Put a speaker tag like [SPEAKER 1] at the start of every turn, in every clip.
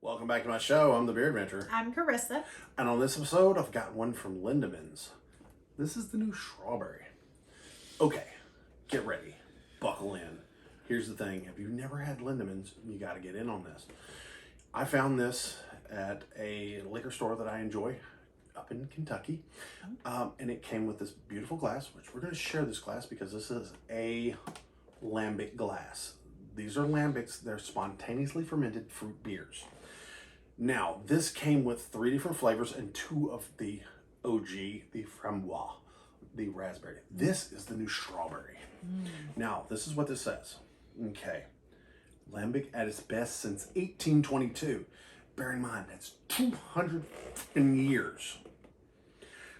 [SPEAKER 1] Welcome back to my show. I'm the Beer Adventurer.
[SPEAKER 2] I'm Carissa.
[SPEAKER 1] And on this episode, I've got one from Lindemans. This is the new strawberry. Okay, get ready. Buckle in. Here's the thing. If you've never had Lindemans, you got to get in on this. I found this at a liquor store that I enjoy up in Kentucky. And it came with this beautiful glass, which we're going to share this glass because this is a Lambic glass. These are Lambics. They're spontaneously fermented fruit beers. Now, this came with 3 different flavors and 2 of the OG, the framboise, the raspberry. This is the new strawberry. Now, this is what this says. Okay. Lambic at its best since 1822. Bear in mind, that's 200 years.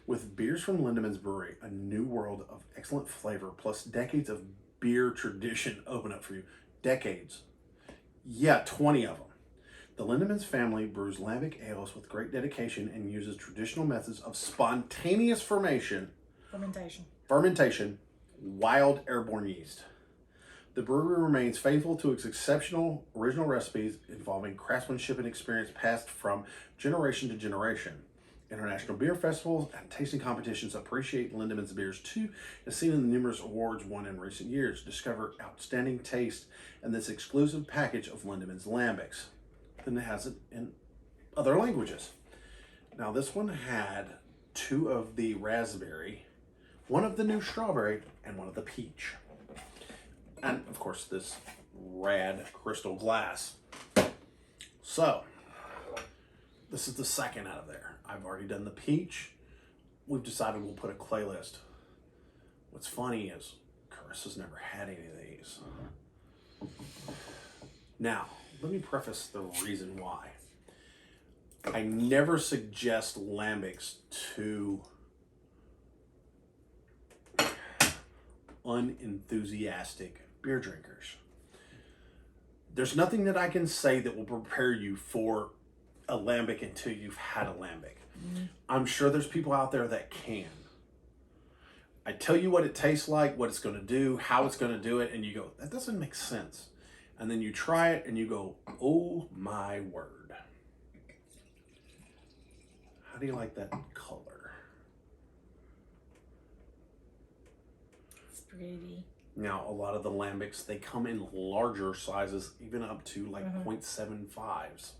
[SPEAKER 1] With beers from Lindemans Brewery, a new world of excellent flavor plus decades of beer tradition open up for you. Decades. Yeah, 20 of them. The Lindemans family brews Lambic ales with great dedication and uses traditional methods of spontaneous fermentation, wild airborne yeast. The brewery remains faithful to its exceptional original recipes involving craftsmanship and experience passed from generation to generation. International beer festivals and tasting competitions appreciate Lindemans beers too, as seen in the numerous awards won in recent years. Discover outstanding taste in this exclusive package of Lindemans Lambics. Then it has it in other languages. Now this one had 2 of the raspberry, 1 of the new strawberry, and 1 of the peach. And of course this rad crystal glass. So, this is the second out of there. I've already done the peach. We've decided we'll put a clay list. What's funny is Carissa's never had any of these. Now, let me preface the reason why. I never suggest lambics to unenthusiastic beer drinkers. There's nothing that I can say that will prepare you for a lambic until you've had a lambic. I'm sure there's people out there that can. I tell you what it tastes like, what it's going to do, how it's going to do it, and you go, that doesn't make sense. And then you try it and you go, oh my word. How do you like that color?
[SPEAKER 2] It's pretty.
[SPEAKER 1] Now, a lot of the lambics, they come in larger sizes, even up to like 0.75s.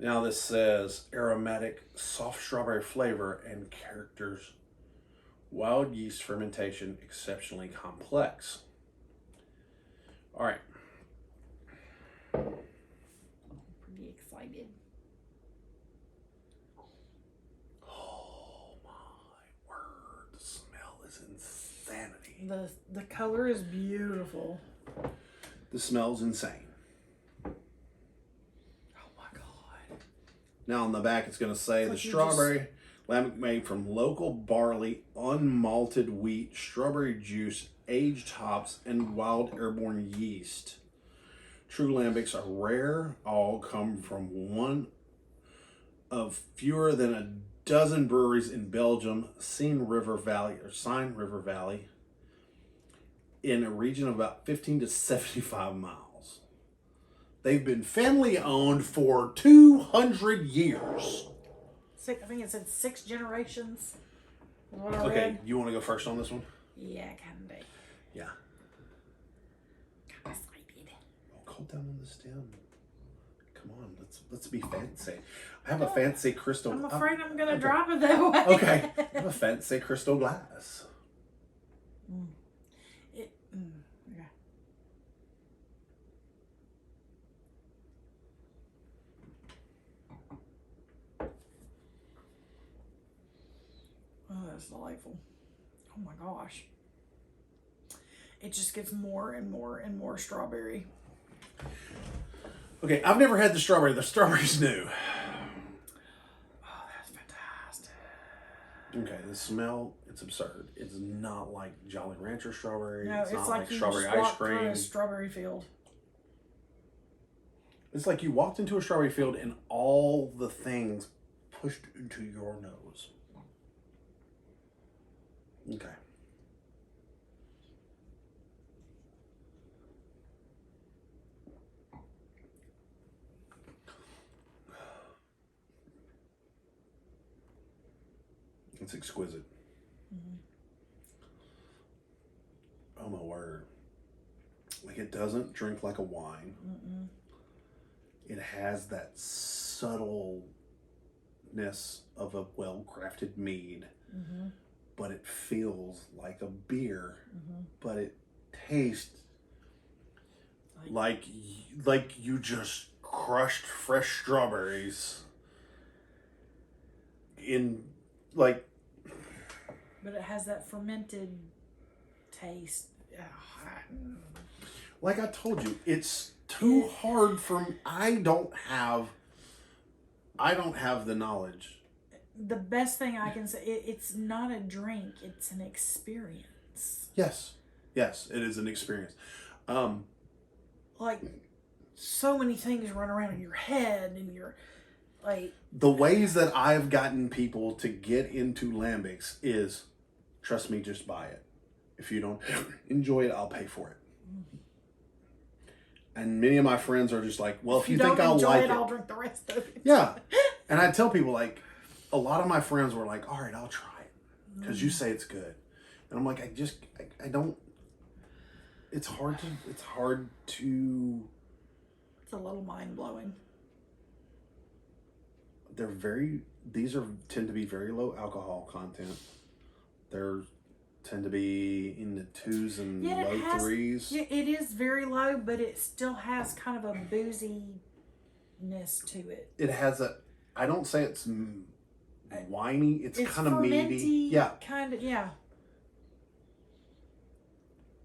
[SPEAKER 1] Now this says aromatic, soft strawberry flavor and characters, wild yeast fermentation, exceptionally complex. All right.
[SPEAKER 2] Pretty excited.
[SPEAKER 1] Oh my word, the smell is insanity.
[SPEAKER 2] The color is beautiful.
[SPEAKER 1] The smell's insane. Now on the back it's going to say the strawberry lambic made from local barley, unmalted wheat, strawberry juice, aged hops, and wild airborne yeast. True lambics are rare. All come from one of fewer than a dozen breweries in Belgium, Seine River Valley, in a region of about 15 to 75 miles. They've been family owned for 200 years.
[SPEAKER 2] I think it said 6 generations. Is what I
[SPEAKER 1] Okay,
[SPEAKER 2] read.
[SPEAKER 1] you want to go first on this one?
[SPEAKER 2] Yeah, kind of.
[SPEAKER 1] Yeah.
[SPEAKER 2] Kind of excited.
[SPEAKER 1] Oh, cold down on the stem. Come on, let's be fancy. I have a fancy crystal.
[SPEAKER 2] I'm afraid I'm gonna drop it that way.
[SPEAKER 1] Okay, I have a fancy crystal glass.
[SPEAKER 2] Okay. Oh, that's delightful. Oh my gosh. It just gets more and more and more strawberry.
[SPEAKER 1] Okay, I've never had the strawberry. The strawberry's new.
[SPEAKER 2] Oh, that's fantastic.
[SPEAKER 1] Okay, the smell, it's absurd. It's not like Jolly Rancher strawberry.
[SPEAKER 2] No,
[SPEAKER 1] it's not like
[SPEAKER 2] you
[SPEAKER 1] strawberry
[SPEAKER 2] just
[SPEAKER 1] ice
[SPEAKER 2] walked through
[SPEAKER 1] cream.
[SPEAKER 2] a strawberry field.
[SPEAKER 1] It's like you walked into a strawberry field and all the things pushed into your nose. Okay. It's exquisite.
[SPEAKER 2] Mm-hmm.
[SPEAKER 1] Oh my word. Like, it doesn't drink like a wine.
[SPEAKER 2] Mm-mm.
[SPEAKER 1] It has that subtleness of a well-crafted mead,
[SPEAKER 2] Mm-hmm.
[SPEAKER 1] but it feels like a beer,
[SPEAKER 2] Mm-hmm.
[SPEAKER 1] but it tastes like you just crushed fresh strawberries in, like...
[SPEAKER 2] But it has that fermented taste.
[SPEAKER 1] Like I told you, it's too hard for me. I don't have the knowledge.
[SPEAKER 2] The best thing I can say, it's not a drink, it's an experience.
[SPEAKER 1] Yes, it is an experience.
[SPEAKER 2] Like, so many things run around in your head, and you're like...
[SPEAKER 1] The ways that I've gotten people to get into lambics is, trust me, just buy it. If you don't enjoy it, I'll pay for it. And many of my friends are just like, well, if you think I'll like it,
[SPEAKER 2] I'll drink the rest of it.
[SPEAKER 1] Yeah. And I tell people, like, a lot of my friends were like, all right, I'll try it. Because you say it's good. And I'm like, I don't, it's hard to,
[SPEAKER 2] It's a little mind-blowing.
[SPEAKER 1] These tend to be very low alcohol content. Tend to be in the 2s and low 3s.
[SPEAKER 2] Yeah, it is very low, but it still has kind of a booziness to it.
[SPEAKER 1] It has I don't say it's winey. It's kind of meaty. Yeah.
[SPEAKER 2] Kind of, yeah.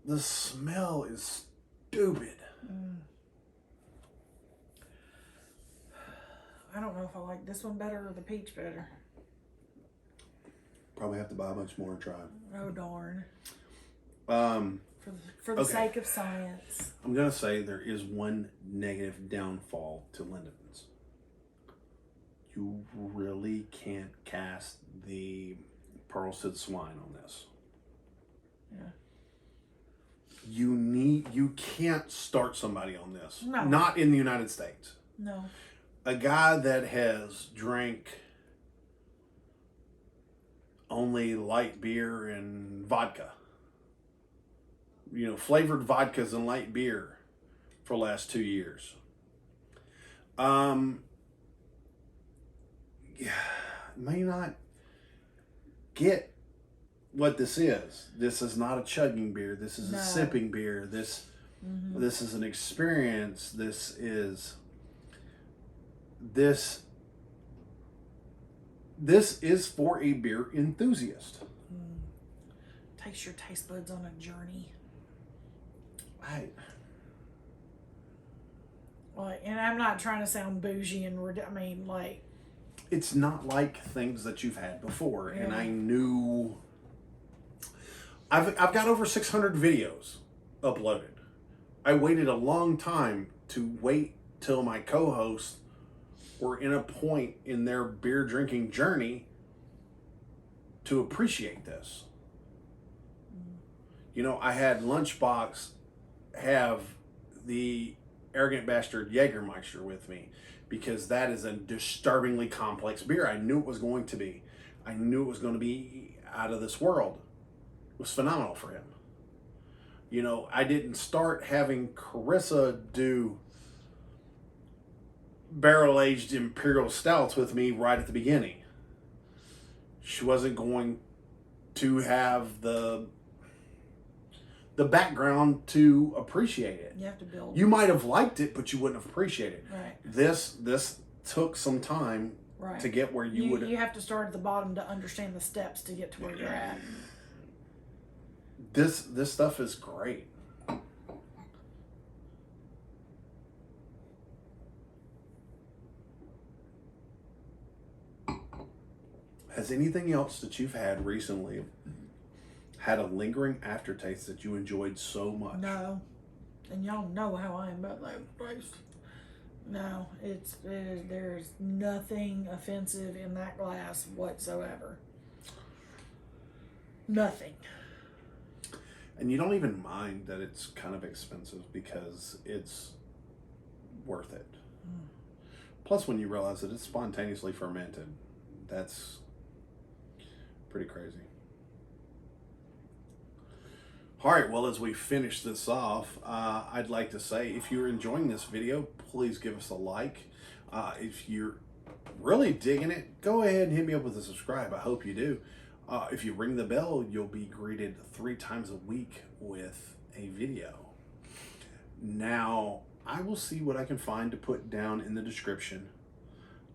[SPEAKER 1] The smell is stupid.
[SPEAKER 2] I don't know if I like this one better or the peach better.
[SPEAKER 1] Probably have to buy much more and try.
[SPEAKER 2] Oh, darn. For the
[SPEAKER 1] Okay.
[SPEAKER 2] sake of science.
[SPEAKER 1] I'm going to say there is one negative downfall to Lindemans. You really can't cast the Pearlstead swine on this.
[SPEAKER 2] Yeah.
[SPEAKER 1] You can't start somebody on this.
[SPEAKER 2] No.
[SPEAKER 1] Not in the United States.
[SPEAKER 2] No.
[SPEAKER 1] A guy that has drank only light beer and vodka, flavored vodkas and light beer for the last 2 years. May not get what this is. This is not a chugging beer. This is a sipping beer. This is an experience. This is for a beer enthusiast.
[SPEAKER 2] Takes your taste buds on a journey. And I'm not trying to sound bougie and
[SPEAKER 1] it's not like things that you've had before.
[SPEAKER 2] Yeah.
[SPEAKER 1] And I knew I've got over 600 videos uploaded. I waited a long time to wait till my co-hosts were in a point in their beer drinking journey to appreciate this. I had Lunchbox have the Arrogant Bastard Jägermeister with me because that is a disturbingly complex beer. I knew it was going to be. I knew it was going to be out of this world. It was phenomenal for him. I didn't start having Carissa do barrel-aged imperial stouts with me right at the beginning. She wasn't going to have the background to appreciate it.
[SPEAKER 2] You have to build.
[SPEAKER 1] You might have liked it, but you wouldn't have appreciated it.
[SPEAKER 2] Right.
[SPEAKER 1] This took some time to get where you would.
[SPEAKER 2] You have to start at the bottom to understand the steps to get to where you're at.
[SPEAKER 1] This stuff is great. Has anything else that you've had recently had a lingering aftertaste that you enjoyed so much?
[SPEAKER 2] No. And y'all know how I am about that place. No, there's nothing offensive in that glass whatsoever. Nothing.
[SPEAKER 1] And you don't even mind that it's kind of expensive because it's worth it. Plus, when you realize that it's spontaneously fermented, that's Pretty crazy. All right, well, as we finish this off, I'd like to say, if you're enjoying this video, please give us a like. If you're really digging it, go ahead and hit me up with a subscribe. I hope you do. If you ring the bell, you'll be greeted 3 times a week with a video. Now, I will see what I can find to put down in the description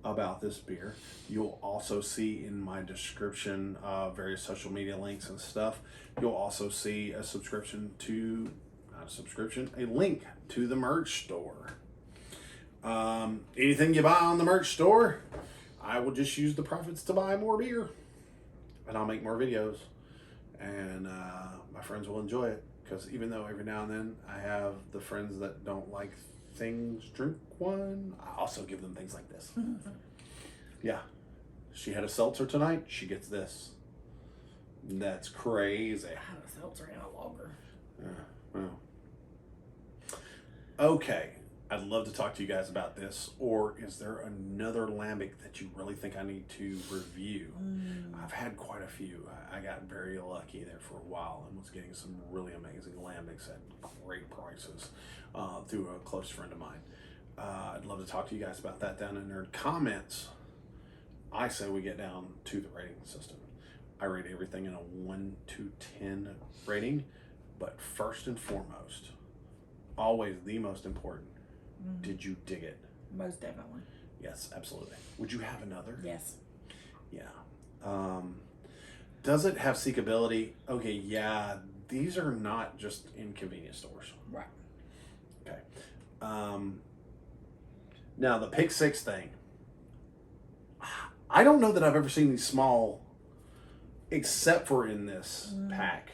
[SPEAKER 1] about this beer. You'll also see in my description various social media links and stuff. You'll also see a a link to the merch store. Anything you buy on the merch store, I will just use the profits to buy more beer, and I'll make more videos, and my friends will enjoy it, because even though every now and then I have the friends that don't like things drink one, I also give them things like this. Yeah, she had a seltzer tonight, she gets this. That's crazy.
[SPEAKER 2] I had a seltzer and a lager.
[SPEAKER 1] Well. Okay, I'd love to talk to you guys about this. Or is there another lambic that you really think I need to review? I've had quite a few. I got very lucky there for a while and was getting some really amazing lambics at great prices through a close friend of mine. I'd love to talk to you guys about that down in their comments. I say we get down to the rating system. I rate everything in a 1 to 10 rating, but first and foremost, always the most important, did you dig it?
[SPEAKER 2] Most definitely.
[SPEAKER 1] Yes, absolutely. Would you have another?
[SPEAKER 2] Yes.
[SPEAKER 1] Yeah. Does it have seekability? Okay, yeah, these are not just in convenience stores.
[SPEAKER 2] Right.
[SPEAKER 1] Okay. Now, the Pick 6 thing. I don't know that I've ever seen these small, except for in this pack.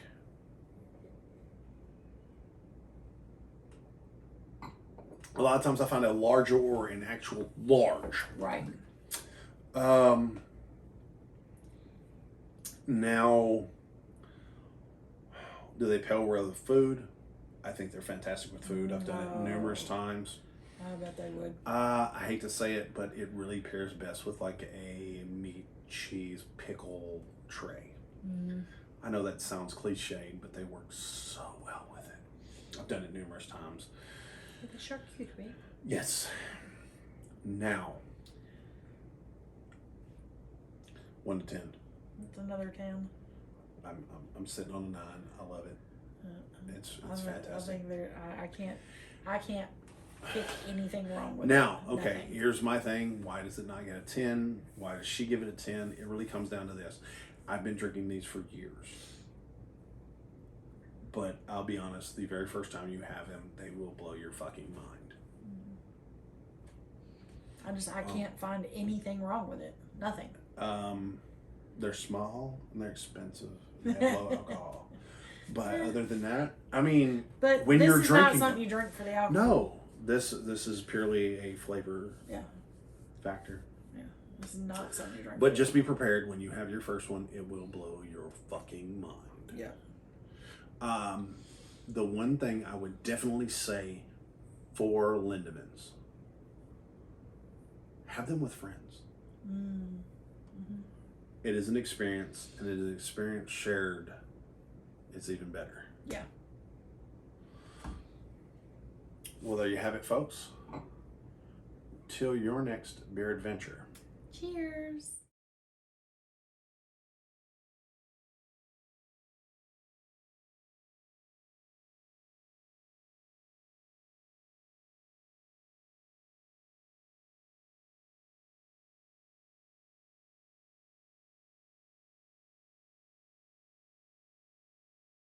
[SPEAKER 1] A lot of times I find a larger or an actual large.
[SPEAKER 2] Right.
[SPEAKER 1] Now, do they pair well with food? I think they're fantastic with food. I've done it numerous times.
[SPEAKER 2] I bet they would.
[SPEAKER 1] I hate to say it, but it really pairs best with like a meat, cheese, pickle tray. I know that sounds cliched, but they work so well with it. I've done it numerous times.
[SPEAKER 2] With a charcuterie.
[SPEAKER 1] Yes. Now, 1 to 10.
[SPEAKER 2] It's another 10.
[SPEAKER 1] I'm sitting on a 9. I love it. It's fantastic.
[SPEAKER 2] I think I can't pick anything wrong with
[SPEAKER 1] Now,
[SPEAKER 2] it.
[SPEAKER 1] okay,
[SPEAKER 2] Nothing.
[SPEAKER 1] here's my thing. Why does it not get a 10? Why does she give it a 10? It really comes down to this. I've been drinking these for years. But I'll be honest, the very first time you have them, they will blow your fucking mind.
[SPEAKER 2] I can't find anything wrong with it. Nothing.
[SPEAKER 1] They're small and they're expensive. They have low alcohol. But other than that, I mean,
[SPEAKER 2] But
[SPEAKER 1] when
[SPEAKER 2] this
[SPEAKER 1] you're
[SPEAKER 2] is
[SPEAKER 1] drinking
[SPEAKER 2] not something you drink for the alcohol.
[SPEAKER 1] No, this is purely a flavor factor.
[SPEAKER 2] Yeah, this is not something you drink.
[SPEAKER 1] But just be prepared when you have your first one; it will blow your fucking mind.
[SPEAKER 2] Yeah.
[SPEAKER 1] The one thing I would definitely say for Lindemans, have them with friends. It is an experience, and it is an experience shared. It's even better.
[SPEAKER 2] Yeah.
[SPEAKER 1] Well, there you have it, folks. Till your next beer adventure.
[SPEAKER 2] Cheers.